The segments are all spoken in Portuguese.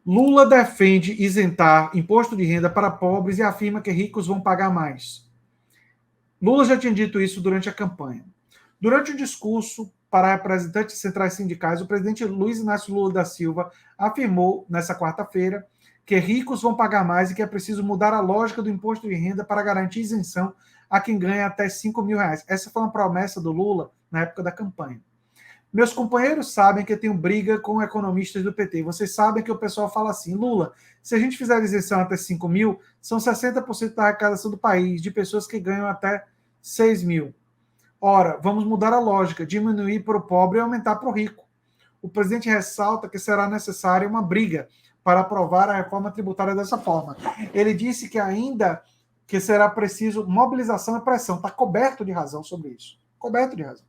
Lula defende isentar imposto de renda para pobres e afirma que ricos vão pagar mais. Lula já tinha dito isso durante a campanha. Durante o discurso para representantes centrais sindicais, o presidente Luiz Inácio Lula da Silva afirmou nessa quarta-feira que ricos vão pagar mais e que é preciso mudar a lógica do imposto de renda para garantir isenção a quem ganha até 5 mil reais. Essa foi uma promessa do Lula na época da campanha. Meus companheiros sabem que eu tenho briga com economistas do PT. Vocês sabem que o pessoal fala assim, Lula, se a gente fizer isenção até 5 mil, são 60% da arrecadação do país, de pessoas que ganham até 6 mil. Ora, vamos mudar a lógica, diminuir para o pobre e aumentar para o rico. O presidente ressalta que será necessária uma briga para aprovar a reforma tributária dessa forma. Ele disse que ainda que será preciso mobilização e pressão. Está coberto de razão sobre isso. Coberto de razão.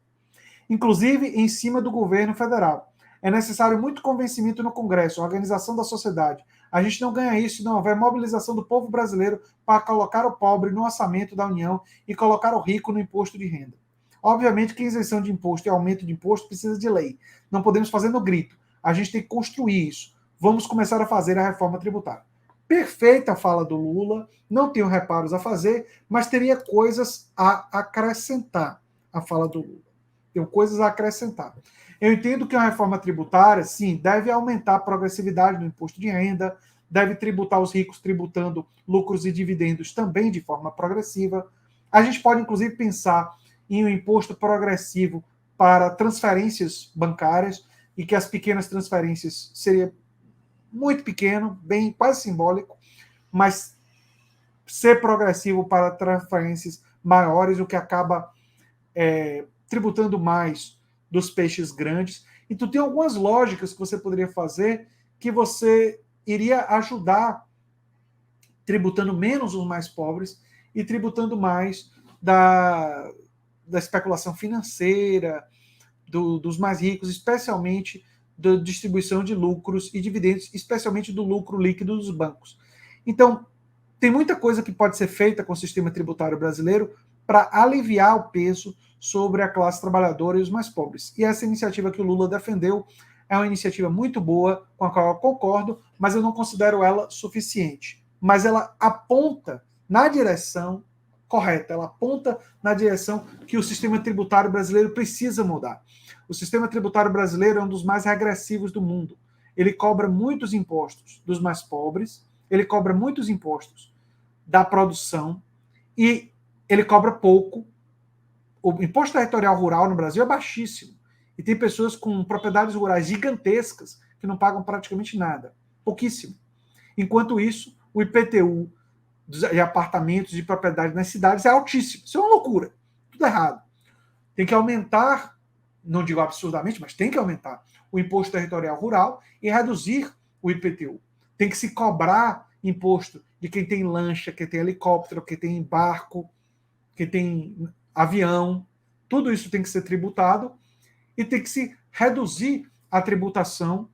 Inclusive em cima do governo federal. É necessário muito convencimento no Congresso, organização da sociedade. A gente não ganha isso se não houver mobilização do povo brasileiro para colocar o pobre no orçamento da União e colocar o rico no imposto de renda. Obviamente que isenção de imposto e aumento de imposto precisa de lei. Não podemos fazer no grito. A gente tem que construir isso. Vamos começar a fazer a reforma tributária. Perfeita a fala do Lula, não tenho reparos a fazer, mas teria coisas a acrescentar a fala do Lula. Tenho coisas a acrescentar. Eu entendo que a reforma tributária, sim, deve aumentar a progressividade do imposto de renda, deve tributar os ricos tributando lucros e dividendos também de forma progressiva. A gente pode, inclusive, pensar em um imposto progressivo para transferências bancárias e que as pequenas transferências seria muito pequeno, bem quase simbólico, mas ser progressivo para transferências maiores, o que acaba tributando mais dos peixes grandes. Então tem algumas lógicas que você poderia fazer que você iria ajudar tributando menos os mais pobres e tributando mais da especulação financeira, dos mais ricos, especialmente da distribuição de lucros e dividendos, especialmente do lucro líquido dos bancos. Então, tem muita coisa que pode ser feita com o sistema tributário brasileiro para aliviar o peso sobre a classe trabalhadora e os mais pobres. E essa iniciativa que o Lula defendeu é uma iniciativa muito boa, com a qual eu concordo, mas eu não considero ela suficiente. Mas ela aponta na direção correta, ela aponta na direção que o sistema tributário brasileiro precisa mudar. O sistema tributário brasileiro é um dos mais regressivos do mundo. Ele cobra muitos impostos dos mais pobres, ele cobra muitos impostos da produção e ele cobra pouco. O imposto territorial rural no Brasil é baixíssimo. E tem pessoas com propriedades rurais gigantescas que não pagam praticamente nada. Pouquíssimo. Enquanto isso, o IPTU de apartamentos de propriedade nas cidades é altíssimo. Isso é uma loucura. Tudo errado. Tem que aumentar, não digo absurdamente, mas tem que aumentar o imposto territorial rural e reduzir o IPTU. Tem que se cobrar imposto de quem tem lancha, quem tem helicóptero, quem tem barco, quem tem avião. Tudo isso tem que ser tributado e tem que se reduzir a tributação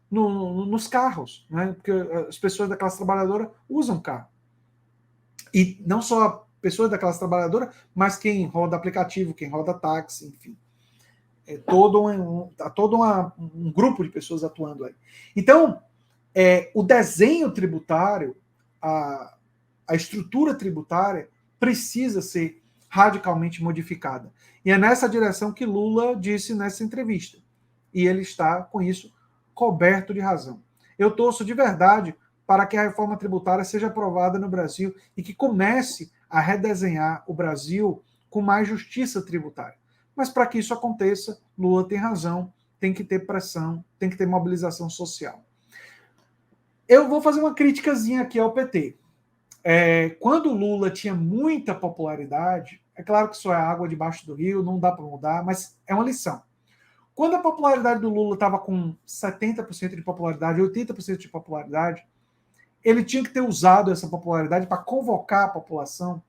nos carros, né? Porque as pessoas da classe trabalhadora usam carro. E não só pessoas da classe trabalhadora, mas quem roda aplicativo, quem roda táxi, enfim. É todo um grupo de pessoas atuando aí. Então, o desenho tributário, a estrutura tributária precisa ser radicalmente modificada. E é nessa direção que Lula disse nessa entrevista. E ele está, com isso, coberto de razão. Eu torço de verdade para que a reforma tributária seja aprovada no Brasil e que comece a redesenhar o Brasil com mais justiça tributária. Mas para que isso aconteça, Lula tem razão, tem que ter pressão, tem que ter mobilização social. Eu vou fazer uma criticazinha aqui ao PT. Quando o Lula tinha muita popularidade, é claro que isso é água debaixo do rio, não dá para mudar, mas é uma lição. Quando a popularidade do Lula estava com 70% de popularidade, 80% de popularidade, ele tinha que ter usado essa popularidade para convocar a população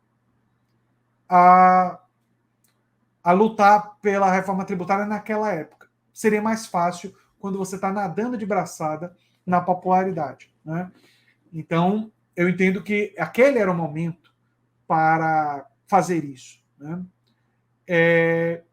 a, a lutar pela reforma tributária naquela época. Seria mais fácil quando você está nadando de braçada na popularidade, né? Então, eu entendo que aquele era o momento para fazer isso, né?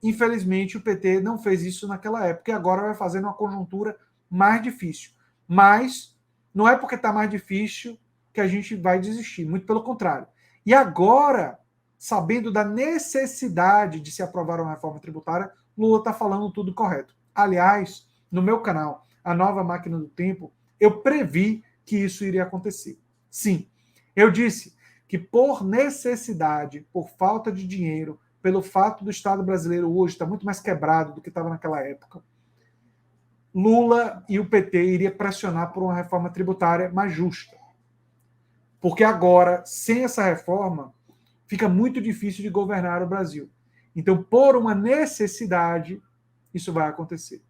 Infelizmente, o PT não fez isso naquela época e agora vai fazer numa conjuntura mais difícil. Mas não é porque está mais difícil que a gente vai desistir, muito pelo contrário. E agora, sabendo da necessidade de se aprovar uma reforma tributária, Lula está falando tudo correto. Aliás, no meu canal, A Nova Máquina do Tempo, eu previ que isso iria acontecer. Sim, eu disse que por necessidade, por falta de dinheiro, pelo fato do Estado brasileiro hoje estar muito mais quebrado do que estava naquela época, Lula e o PT iriam pressionar por uma reforma tributária mais justa. Porque agora, sem essa reforma, fica muito difícil de governar o Brasil. Então, por uma necessidade, isso vai acontecer.